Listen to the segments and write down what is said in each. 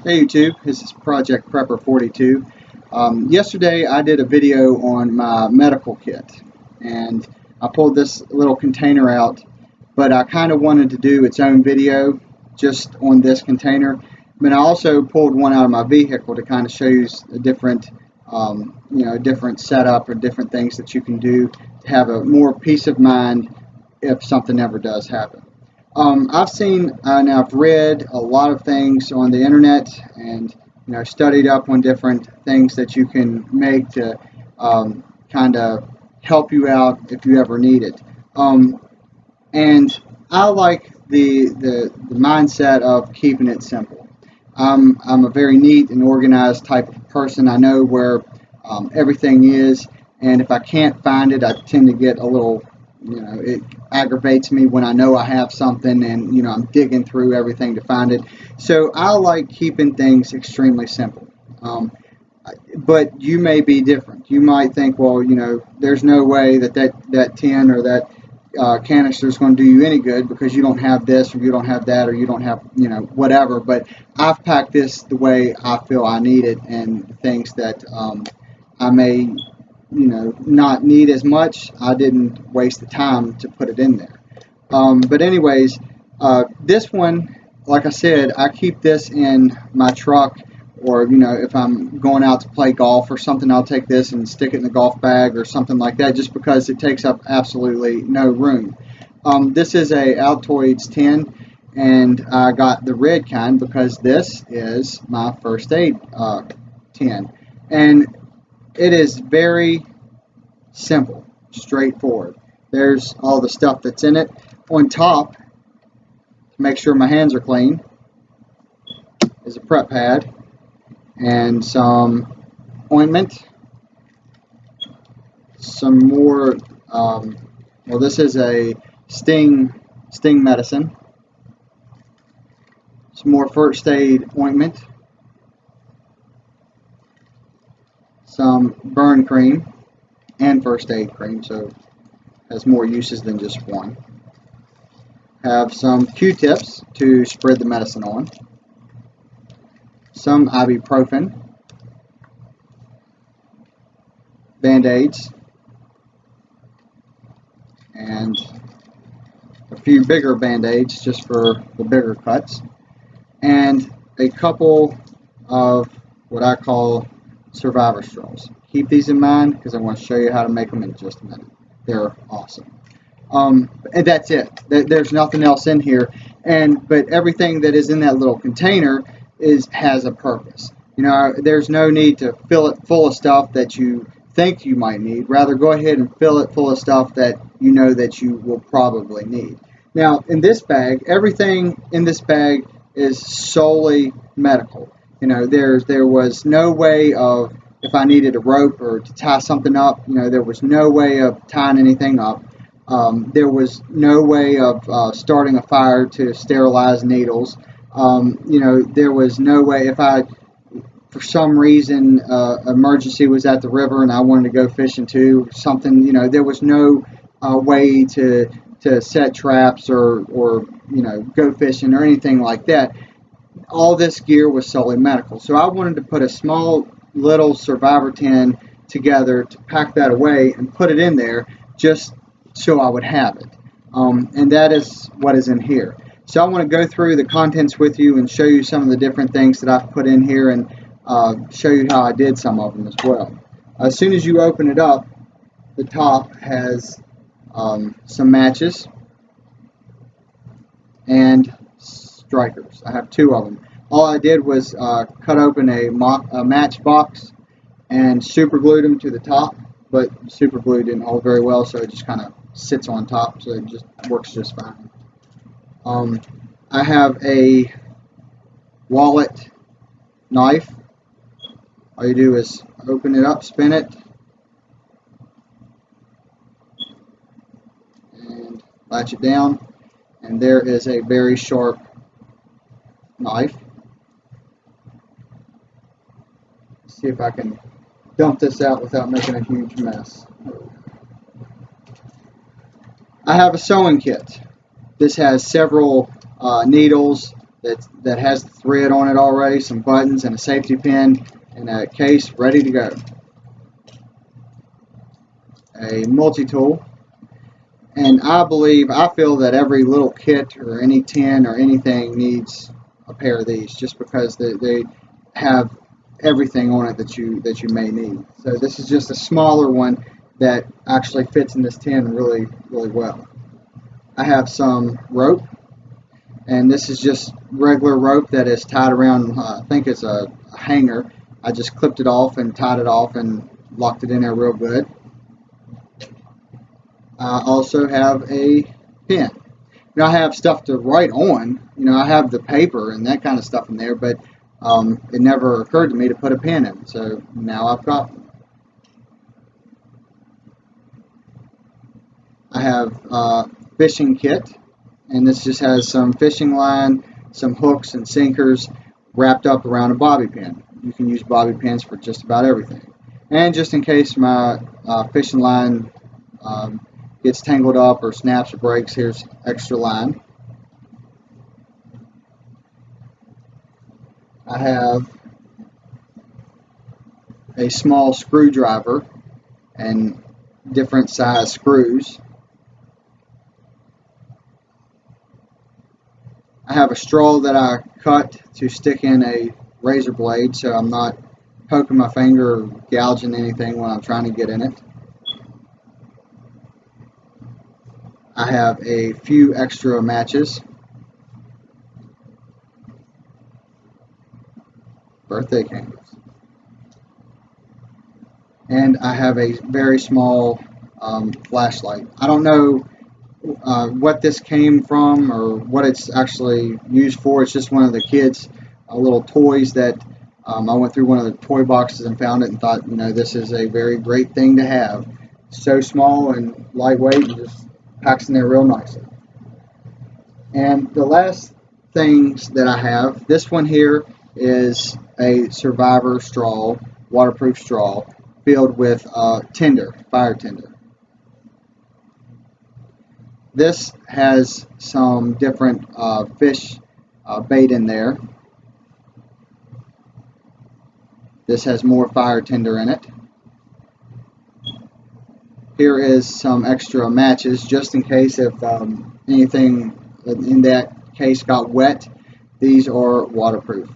Hey YouTube, this is Project Prepper 42. Yesterday I did a video on my medical kit and I pulled this little container out, but I kind of wanted to do its own video just on this container. But I also pulled one out of my vehicle to kind of show you a different, different setup or different things that you can do to have a more peace of mind if something ever does happen. I've seen and I've read a lot of things on the internet, and studied up on different things that you can make to kind of help you out if you ever need it. And I like the mindset of keeping it simple. I'm a very neat and organized type of person. I know where everything is, and if I can't find it, I tend to get a little, it aggravates me when I know I have something and I'm digging through everything to find it. So I like keeping things extremely simple. But you may be different. You might think, well, there's no way that tin or that canister is going to do you any good because you don't have this or you don't have that or you don't have whatever. But I've packed this the way I feel I need it, and things that I may not need as much, I didn't waste the time to put it in there. But anyways, this one, like I said, I keep this in my truck, or if I'm going out to play golf or something, I'll take this and stick it in the golf bag or something like that, just because it takes up absolutely no room. This is a Altoids tin, and I got the red kind because this is my first aid tin, and it is very simple, straightforward. There's all the stuff that's in it. On top, to make sure my hands are clean, is a prep pad and some ointment, some more, well, this is a sting medicine, some more first aid ointment, some burn cream, and first aid cream, so it has more uses than just one. Have some Q-tips to spread the medicine on, some ibuprofen, band-aids, and a few bigger band-aids just for the bigger cuts, and a couple of what I call survivor straws. Keep these in mind because I want to show you how to make them in just a minute. They're awesome. And that's it. There's nothing else in here, but everything that is in that little container has a purpose. There's no need to fill it full of stuff that you think you might need. Rather, go ahead and fill it full of stuff that you know that you will probably need. Now, in this bag, everything in this bag is solely medical. There was no way of, if I needed a rope or to tie something up, there was no way of tying anything up. There was no way of starting a fire to sterilize needles. There was no way, if I, for some reason, emergency was at the river and I wanted to go fishing too, something, there was no way to set traps or go fishing or anything like that. All this gear was solely medical. So I wanted to put a small little survivor tin together to pack that away and put it in there just so I would have it. And that is what is in here. So I want to go through the contents with you and show you some of the different things that I've put in here, and show you how I did some of them as well. As soon as you open it up, the top has some matches and strikers. I have two of them. All I did was cut open a match box and super glued them to the top, but super glue didn't hold very well, so it just kind of sits on top, so it just works just fine. I have a wallet knife. All you do is open it up, spin it, and latch it down, and there is a very sharp knife. Let's see if I can dump this out without making a huge mess. I have a sewing kit. This has several needles, that has the thread on it already, some buttons and a safety pin, and a case ready to go. A multi-tool. And I feel that every little kit or any tin or anything needs a pair of these, just because they have everything on it that you may need. So this is just a smaller one that actually fits in this tin really well. I have some rope, and this is just regular rope that is tied around, I think it's a hanger. I just clipped it off and tied it off and locked it in there real good. I also have a pen. I have stuff to write on. I have the paper and that kind of stuff in there, but it never occurred to me to put a pen in. So now I've got one. I have a fishing kit, and this just has some fishing line, some hooks and sinkers wrapped up around a bobby pin. You can use bobby pins for just about everything. And just in case my fishing line gets tangled up or snaps or breaks, here's extra line. I have a small screwdriver and different size screws. I have a straw that I cut to stick in a razor blade, so I'm not poking my finger or gouging anything when I'm trying to get in it. I have a few extra matches, birthday candles, and I have a very small flashlight. I don't know what this came from or what it's actually used for. It's just one of the kids' little toys that I went through one of the toy boxes and found it and thought, this is a very great thing to have. So small and lightweight and just packs in there real nicely. And the last things that I have, this one here is a Survivor straw, waterproof straw, filled with tinder, fire tinder. This has some different fish bait in there. This has more fire tinder in it. Here is some extra matches, just in case if anything in that case got wet. These are waterproof.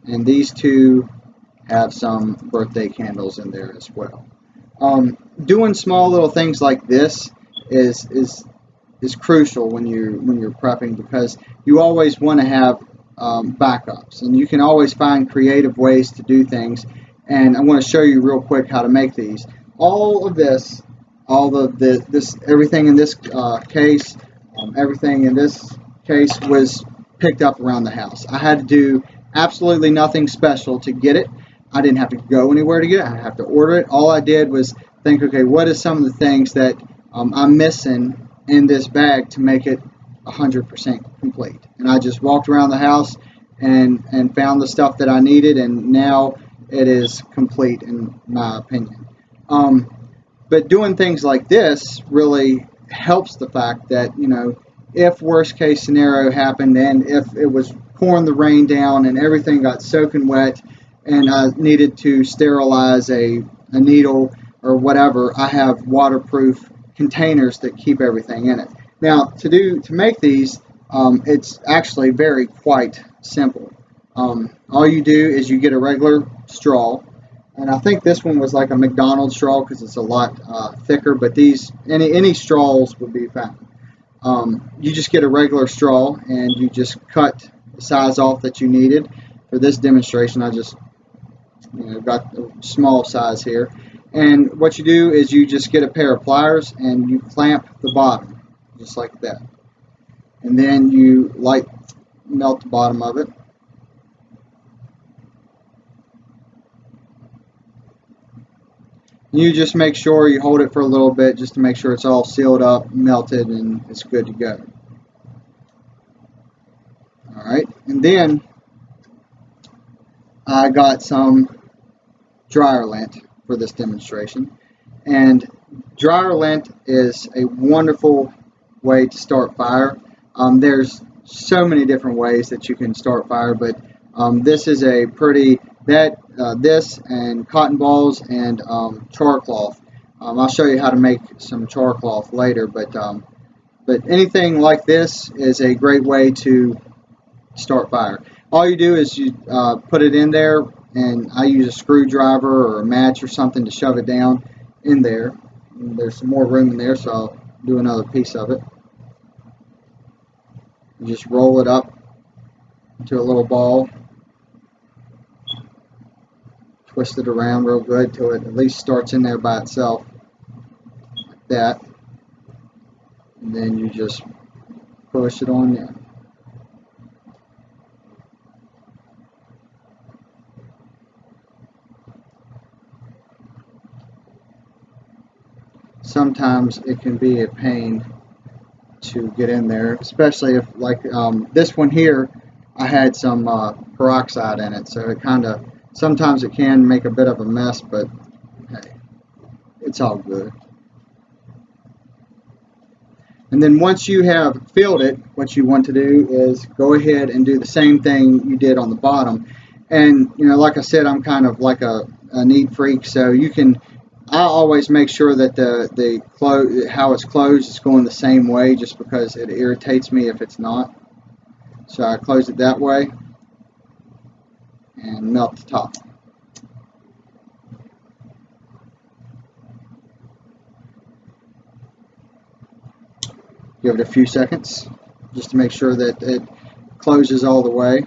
And these two have some birthday candles in there as well. Doing small little things like this is crucial when you're prepping, because you always want to have backups, and you can always find creative ways to do things. And I want to show you real quick how to make these. All of this, everything in this case, everything in this case was picked up around the house. I had to do absolutely nothing special to get it. I didn't have to go anywhere to get it. I didn't have to order it. All I did was think, okay, what is some of the things that I'm missing in this bag to make it 100% complete? And I just walked around the house and found the stuff that I needed, and now it is complete in my opinion. But doing things like this really helps the fact that, if worst case scenario happened and if it was pouring the rain down and everything got soaking wet and I needed to sterilize a needle or whatever, I have waterproof containers that keep everything in it. Now, to make these, it's actually quite simple. All you do is you get a regular straw, and I think this one was like a McDonald's straw because it's a lot thicker, but these any straws would be fine. You just get a regular straw and you just cut the size off that you needed. For this demonstration, I just got a small size here. And what you do is you just get a pair of pliers and you clamp the bottom, just like that. And then you melt the bottom of it. You just make sure you hold it for a little bit just to make sure it's all sealed up, melted, and it's good to go. Alright, and then I got some dryer lint for this demonstration. And dryer lint is a wonderful way to start fire. There's so many different ways that you can start fire, but this is a this and cotton balls and char cloth. I'll show you how to make some char cloth later, but anything like this is a great way to start fire. All you do is you put it in there, and I use a screwdriver or a match or something to shove it down in there. And there's some more room in there, so I'll do another piece of it. You just roll it up into a little ball, twist it around real good till it at least starts in there by itself, like that. And then you just push it on there. Sometimes it can be a pain to get in there, especially if, like this one here, I had some peroxide in it, so it kind of, sometimes it can make a bit of a mess, but hey, it's all good. And then once you have filled it, what you want to do is go ahead and do the same thing you did on the bottom. And like I said, I'm kind of like a neat freak, so I always make sure that how it's closed is going the same way, just because it irritates me if it's not. So I close it that way and melt the top. Give it a few seconds just to make sure that it closes all the way.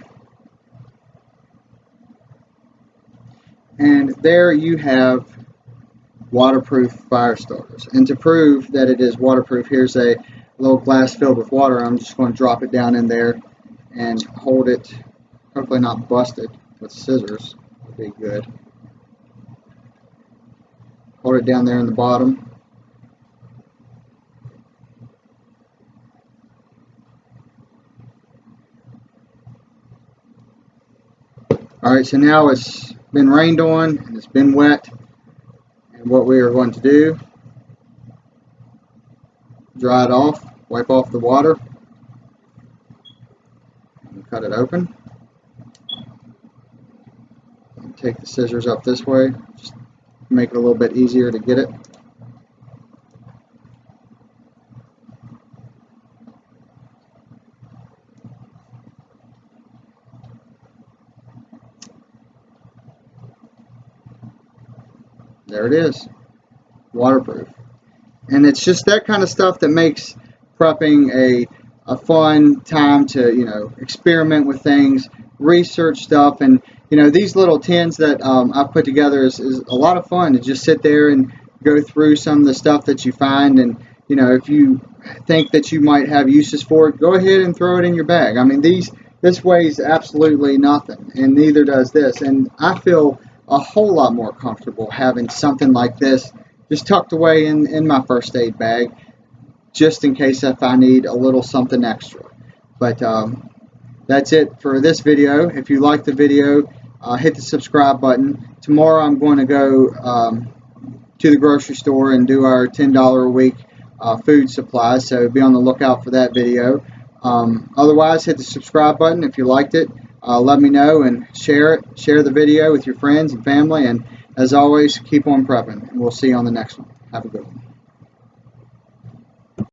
And there you have waterproof fire starters. And to prove that it is waterproof, here's a little glass filled with water. I'm just going to drop it down in there and hold it, hopefully not bust it with scissors, would be good. Hold it down there in the bottom. Alright, so now it's been rained on and it's been wet. And what we are going to do, dry it off, wipe off the water, and cut it open. And take the scissors up this way, just make it a little bit easier to get it. There it is, waterproof. And it's just that kind of stuff that makes prepping a fun time to experiment with things, research stuff. And these little tins that I've put together is a lot of fun to just sit there and go through some of the stuff that you find. And if you think that you might have uses for it, go ahead and throw it in your bag. I mean, this weighs absolutely nothing, and neither does this. And I feel a whole lot more comfortable having something like this just tucked away in my first aid bag, just in case if I need a little something extra. But that's it for this video. If you like the video, hit the subscribe button. Tomorrow I'm going to go to the grocery store and do our $10 a week food supplies, so be on the lookout for that video. Otherwise, hit the subscribe button if you liked it. Let me know and share the video with your friends and family, and as always, keep on prepping, and we'll see you on the next one. Have a good one.